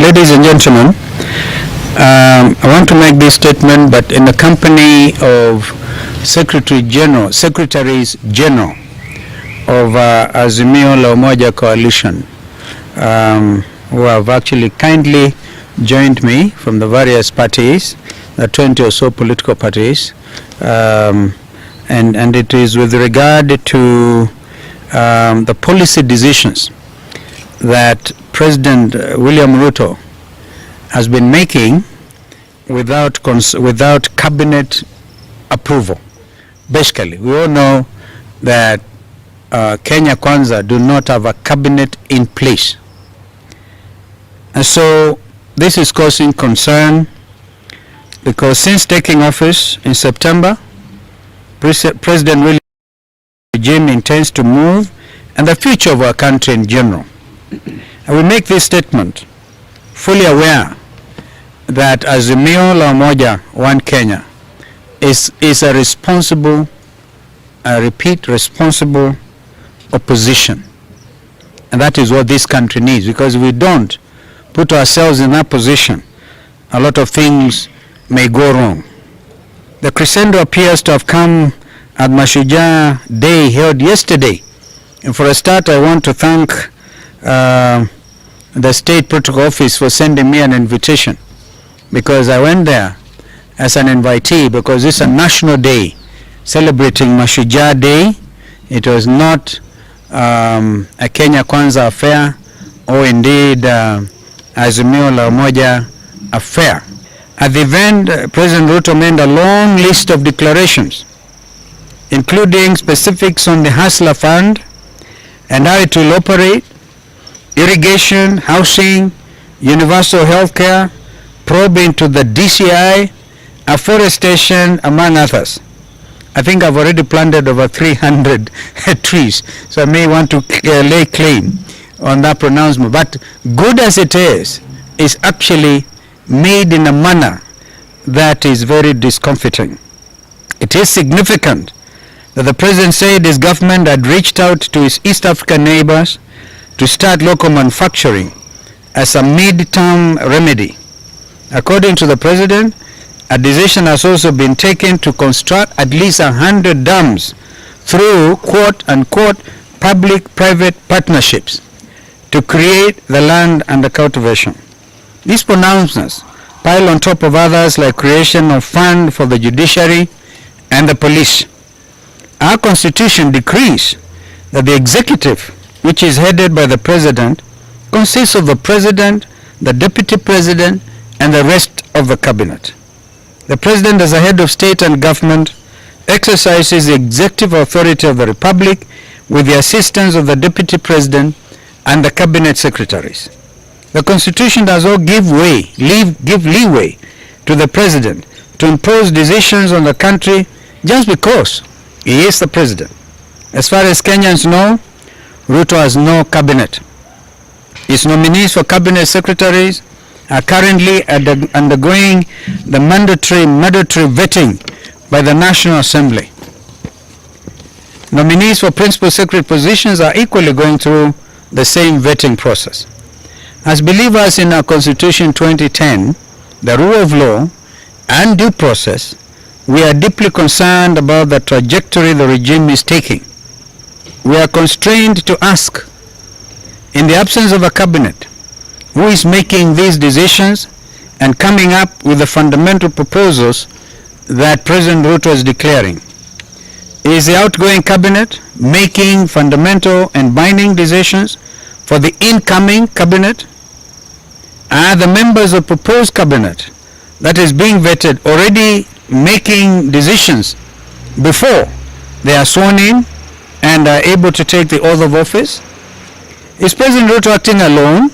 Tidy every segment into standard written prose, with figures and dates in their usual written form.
Ladies and gentlemen, I want to make this statement, but in the company of Secretaries General of Azimio la Umoja Coalition, who have actually kindly joined me from the various parties, the 20 or so political parties, and it is with regard to the policy decisions that President William Ruto has been making without cabinet approval. Basically, we all know that Kenya Kwanza do not have a cabinet in place. And so this is causing concern because since taking office in September, President William regime intends to move and the future of our country in general. And we make this statement fully aware that Azimio la Umoja One Kenya is a responsible, I repeat, responsible opposition. And that is what this country needs, because if we don't put ourselves in that position, a lot of things may go wrong. The crescendo appears to have come at Mashujaa Day held yesterday. And for a start, I want to thank the State Protocol Office for sending me an invitation, because I went there as an invitee because it's a national day celebrating Mashujaa Day. It was not a Kenya Kwanza affair or indeed Azimio la Umoja affair. At the event, President Ruto made a long list of declarations, including specifics on the Hustler Fund and how it will operate, irrigation, housing, universal health care, probe into the DCI, afforestation, among others. I think I've already planted over 300 trees, so I may want to lay claim on that pronouncement. But good as it is actually made in a manner that is very discomforting. It is significant that the President said his government had reached out to his East African neighbors to start local manufacturing as a mid-term remedy. According to the President, a decision has also been taken to construct at least 100 dams through quote-unquote public-private partnerships to create the land under cultivation. These pronouncements pile on top of others like creation of fund for the judiciary and the police. Our constitution decrees that the executive, which is headed by the President, consists of the President, the Deputy President, and the rest of the cabinet. The President, as a head of state and government, exercises the executive authority of the Republic with the assistance of the Deputy President and the cabinet secretaries. The Constitution does not give leeway to the President to impose decisions on the country just because he is the President. As far as Kenyans know, Ruto has no cabinet. His nominees for cabinet secretaries are currently undergoing the mandatory vetting by the National Assembly. Nominees for principal secretary positions are equally going through the same vetting process. As believers in our Constitution 2010, the rule of law and due process, we are deeply concerned about the trajectory the regime is taking. We are constrained to ask, in the absence of a cabinet, who is making these decisions and coming up with the fundamental proposals that President Ruto is declaring? Is the outgoing cabinet making fundamental and binding decisions for the incoming cabinet? Are the members of proposed cabinet that is being vetted already making decisions before they are sworn in and are able to take the oath of office? Is President Ruto acting alone?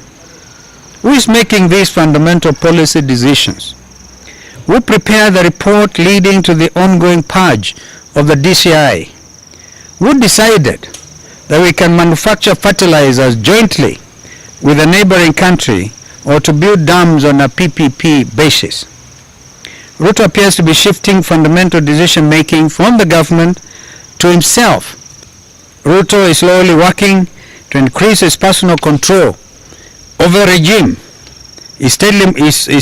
Who is making these fundamental policy decisions? Who prepared the report leading to the ongoing purge of the DCI? Who decided that we can manufacture fertilizers jointly with a neighboring country or to build dams on a PPP basis? Ruto appears to be shifting fundamental decision making from the government to himself. Ruto is slowly working to increase his personal control over a regime is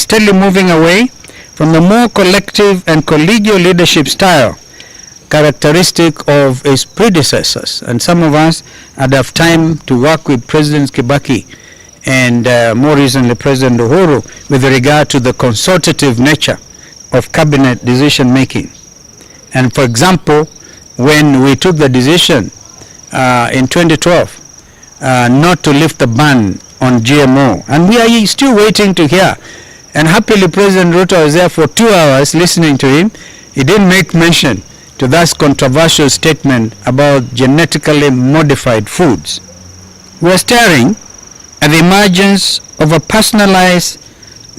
steadily moving away from the more collective and collegial leadership style characteristic of his predecessors. And some of us had have time to work with President Kibaki and more recently President Uhuru with regard to the consultative nature of cabinet decision making. And for example, when we took the decision in 2012 not to lift the ban on GMO, and we are still waiting to hear, and happily President Ruto was there for 2 hours listening to him. He didn't make mention to that controversial statement about genetically modified foods. We are staring at the emergence of a personalized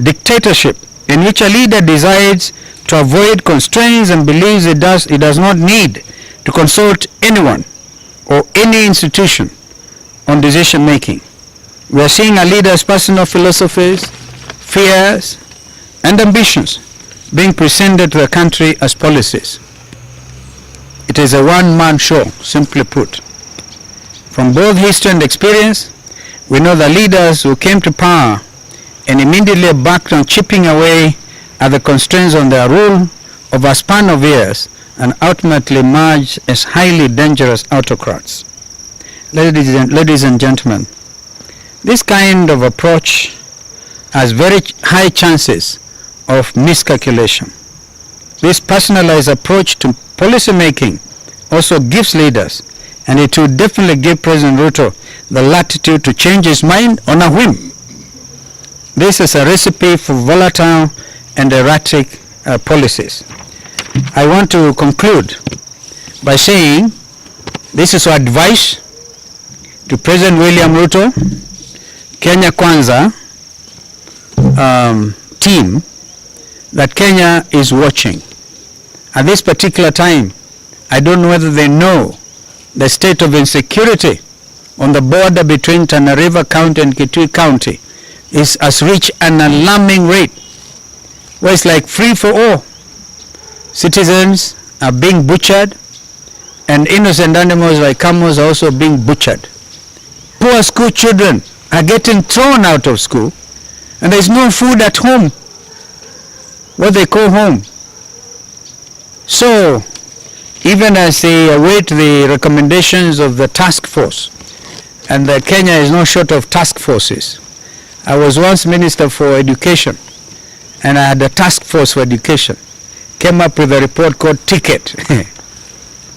dictatorship in which a leader decides to avoid constraints and believes it does not need to consult anyone or any institution on decision making. We are seeing a leader's personal philosophies, fears, and ambitions being presented to the country as policies. It is a one-man show, simply put. From both history and experience, we know the leaders who came to power and immediately embarked on chipping away at the constraints on their rule over a span of years and ultimately emerged as highly dangerous autocrats. Ladies and gentlemen, this kind of approach has very high chances of miscalculation. This personalized approach to policy making also gives leaders, and it will definitely give President Ruto the latitude to change his mind on a whim. This is a recipe for volatile and erratic policies. I want to conclude by saying this is our advice to President William Ruto, Kenya Kwanza team, that Kenya is watching. At this particular time, I don't know whether they know the state of insecurity on the border between Tana River County and Kitui County has reached an alarming rate, where it's like free for all. Citizens are being butchered, and innocent animals like camels are also being butchered. Poor school children are getting thrown out of school, and there's no food at home, what they call home. So, even as they await the recommendations of the task force, and Kenya is not short of task forces. I was once Minister for Education, and I had a task force for education. Came up with a report called Ticket,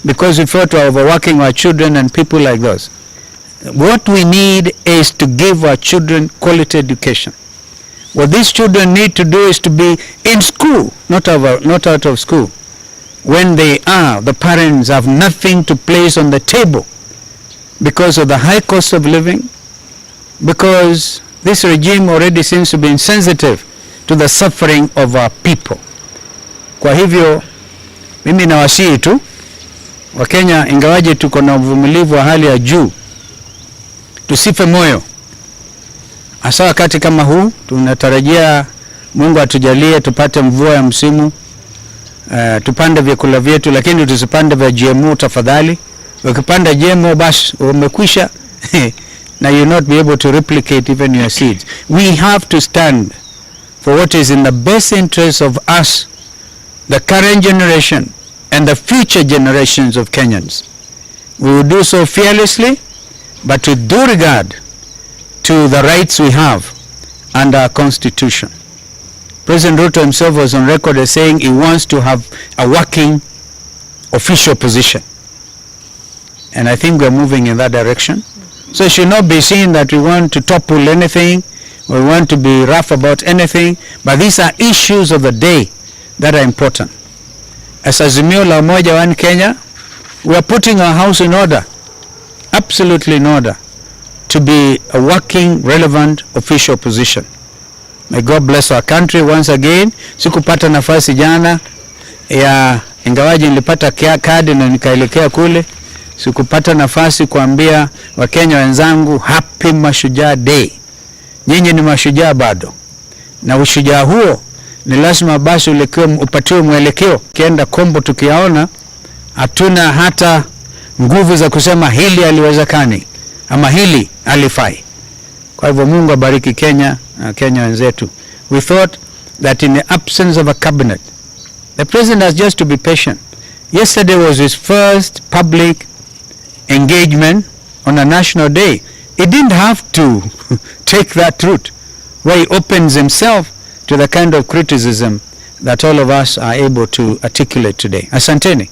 because we felt we were overworking our children and people like those. What we need is to give our children quality education. What these children need to do is to be in school, not out of school. When they are, the parents have nothing to place on the table because of the high cost of living, because this regime already seems to be insensitive to the suffering of our people. Kwa hivyo, mimi nawasihi tu Wakenya, ingawaje tuko na uvumilivu wa hali ya juu, tusife moyo. Hasa wakati kama huu, tunatarajia Mungu atujalie tupate mvua ya msimu, tupande vyakula vyetu, lakini tusipande vya GMO tafadhali. Ukipanda GMO basi umekwisha. Now you'll not be able to replicate even your seeds. We have to stand for what is in the best interest of us, the current generation, and the future generations of Kenyans. We will do so fearlessly, but with due regard to the rights we have under our Constitution. President Ruto himself was on record as saying he wants to have a working official position. And I think we're moving in that direction. So it should not be seen that we want to topple anything, we want to be rough about anything, but these are issues of the day that are important. As Azimio la Umoja One Kenya, we are putting our house in order, absolutely in order, to be a working, relevant official position. May God bless our country once again. Sikupata nafasi jana ya, ingawaji nilipata kadi na nikaelekea kule, sikupata nafasi kuambia Wakenya wenzangu happy Mashujaa Day. Nyinyi ni mashujaa bado, na ushujaa huo ni lazima basi upatiwe mwelekeo. Kienda kombo tukiaona, hatuna hata nguvu za kusema hili haliwezekani ama hili halifai. Kwa hivyo Mungu abariki Kenya, Kenya wenzetu. We thought that in the absence of a cabinet, the president has just to be patient. Yesterday was his first public engagement on a national day. He didn't have to take that route where he opens himself to the kind of criticism that all of us are able to articulate today. Asanteni.